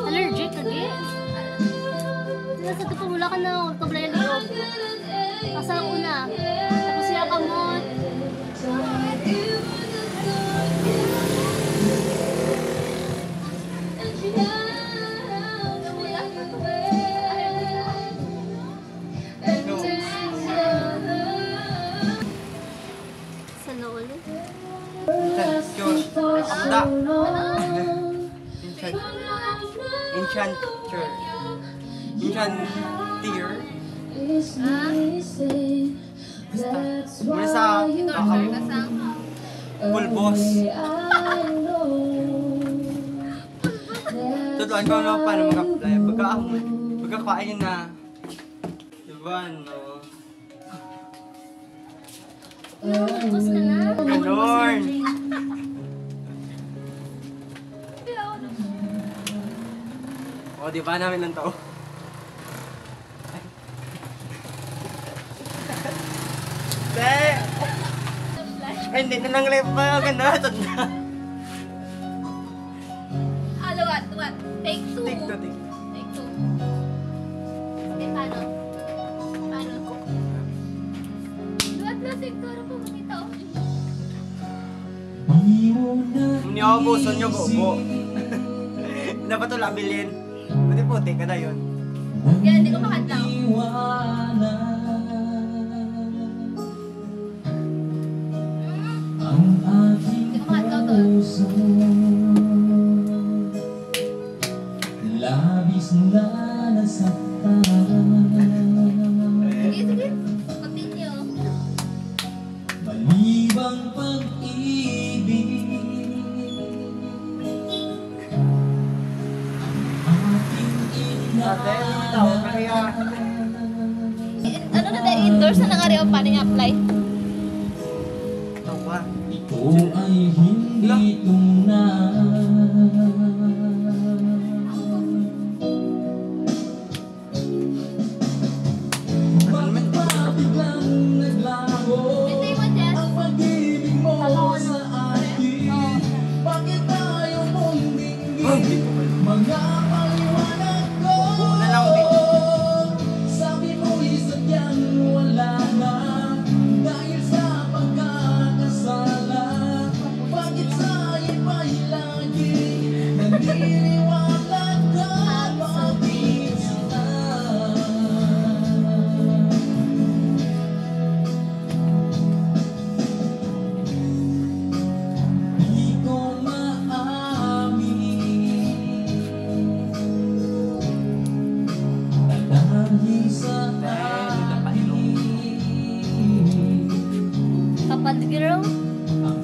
Allergic lagi? Nasa ito wala ka na kablaya loob. Asa ako na. Tapos siya ka mo. Sa loob. Enchanter. Enchanter. Mula sa pulbos. Tutuan ko na paano mag-apply. Pagkakain na. Diba, no? Tapos ka na. Ganon. O, di ba namin lang to? Ay, hindi na lang live pa. Ganda, ito na. What? Take two. Take two. Take two. Okay, paano? Take two. Ano po makita ko? Hindi ako buso nyo, bobo. Dapat ito labilin. Pwede po, take ka na yun. Yan, hindi ko makadlaw. Hindi ko makadlaw to. Labis na nasaktan. Sige. Continue. Malibang pag-ibig. Ate, tawag ka kaya. Ano na tayo? Indoors na nang ariyo paano i-apply? Ito ba? Ito ay hindi tunay. Biglang naglaho Hindi mo, Jess. ang pag-ibig mo sa akin. Bakit tayo mong dinggin? Mga paliwanag ko. Una lang din. Sabi mo'y sadyang wala na dahil sa pagkakasala. Bakit sa iba'y laging naniniwala ka? Bakit sila? Di ko maamin na dahil sa akin Kapag girl, ang